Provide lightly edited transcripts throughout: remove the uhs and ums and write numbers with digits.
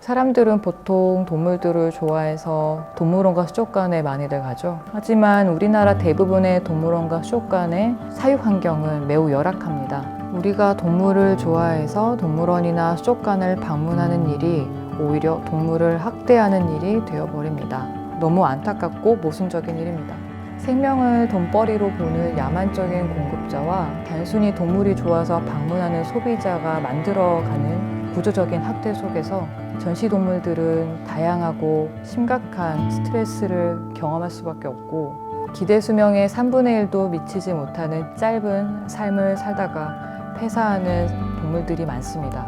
사람들은 보통 동물들을 좋아해서 동물원과 수족관에 많이들 가죠. 하지만 우리나라 대부분의 동물원과 수족관의 사육 환경은 매우 열악합니다. 우리가 동물을 좋아해서 동물원이나 수족관을 방문하는 일이 오히려 동물을 학대하는 일이 되어버립니다. 너무 안타깝고 모순적인 일입니다. 생명을 돈벌이로 보는 야만적인 공급자와 단순히 동물이 좋아서 방문하는 소비자가 만들어가는 구조적인 학대 속에서 전시동물들은 다양하고 심각한 스트레스를 경험할 수밖에 없고 기대 수명의 3분의 1도 미치지 못하는 짧은 삶을 살다가 폐사하는 동물들이 많습니다.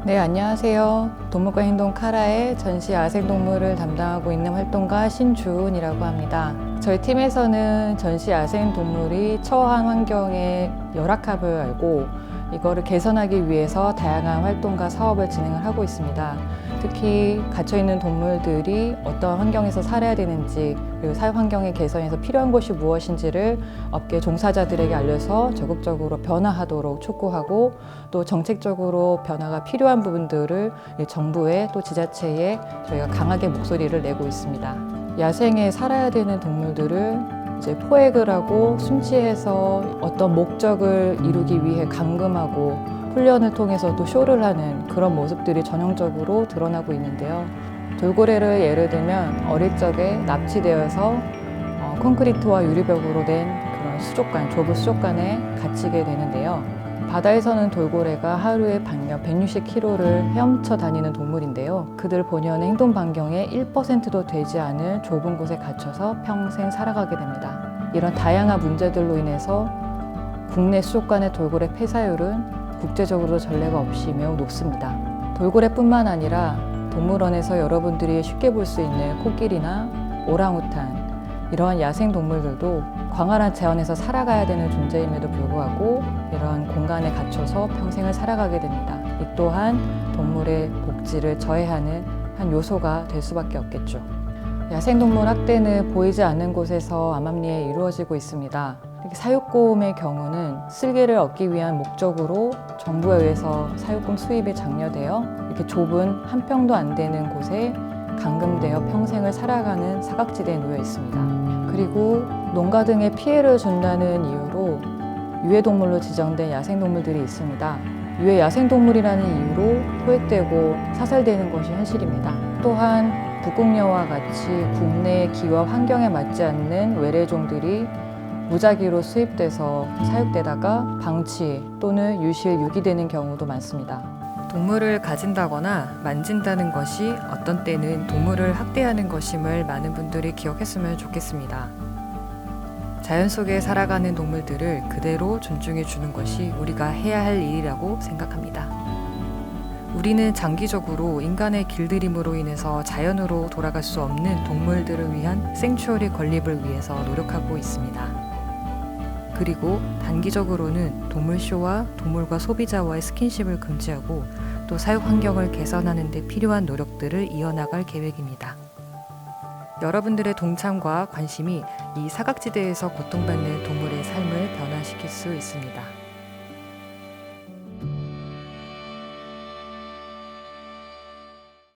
네, 안녕하세요. 동물과 행동 카라의 전시 야생동물을 담당하고 있는 활동가 신주은이라고 합니다. 저희 팀에서는 전시 야생동물이 처한 환경의 열악함을 알고 이거를 개선하기 위해서 다양한 활동과 사업을 진행을 하고 있습니다. 특히 갇혀있는 동물들이 어떤 환경에서 살아야 되는지 그리고 사육 환경의 개선에서 필요한 것이 무엇인지를 업계 종사자들에게 알려서 적극적으로 변화하도록 촉구하고 또 정책적으로 변화가 필요한 부분들을 정부에 또 지자체에 저희가 강하게 목소리를 내고 있습니다. 야생에 살아야 되는 동물들을 이제 포획을 하고 숨지해서 어떤 목적을 이루기 위해 감금하고 훈련을 통해서도 쇼를 하는 그런 모습들이 전형적으로 드러나고 있는데요. 돌고래를 예를 들면 어릴 적에 납치되어서 콘크리트와 유리벽으로 된 그런 수족관, 좁은 수족관에 갇히게 되는데요. 바다에서는 돌고래가 하루에 반경 160km를 헤엄쳐 다니는 동물인데요. 그들 본연의 행동 반경의 1%도 되지 않을 좁은 곳에 갇혀서 평생 살아가게 됩니다. 이런 다양한 문제들로 인해서 국내 수족관의 돌고래 폐사율은 국제적으로 전례가 없이 매우 높습니다. 돌고래뿐만 아니라 동물원에서 여러분들이 쉽게 볼 수 있는 코끼리나 오랑우탄 이러한 야생동물들도 광활한 자연에서 살아가야 되는 존재임에도 불구하고 이러한 공간에 갇혀서 평생을 살아가게 됩니다. 이 또한 동물의 복지를 저해하는 한 요소가 될 수밖에 없겠죠. 야생동물 학대는 보이지 않는 곳에서 암암리에 이루어지고 있습니다. 사육공의 경우는 쓸개를 얻기 위한 목적으로 정부에 의해서 사육공 수입이 장려되어 이렇게 좁은 한 평도 안 되는 곳에 감금되어 평생을 살아가는 사각지대에 놓여 있습니다. 그리고 농가 등에 피해를 준다는 이유로 유해동물로 지정된 야생동물들이 있습니다. 유해 야생동물이라는 이유로 포획되고 사살되는 것이 현실입니다. 또한 북극녀와 같이 국내 기와 환경에 맞지 않는 외래종들이 무작위로 수입돼서 사육되다가 방치 또는 유실, 유기되는 경우도 많습니다. 동물을 가진다거나 만진다는 것이 어떤 때는 동물을 학대하는 것임을 많은 분들이 기억했으면 좋겠습니다. 자연 속에 살아가는 동물들을 그대로 존중해 주는 것이 우리가 해야 할 일이라고 생각합니다. 우리는 장기적으로 인간의 길들임으로 인해서 자연으로 돌아갈 수 없는 동물들을 위한 생추어리 건립을 위해서 노력하고 있습니다. 그리고 단기적으로는 동물쇼와 동물과 소비자와의 스킨십을 금지하고 또 사육 환경을 개선하는 데 필요한 노력들을 이어나갈 계획입니다. 여러분들의 동참과 관심이 이 사각지대에서 고통받는 동물의 삶을 변화시킬 수 있습니다.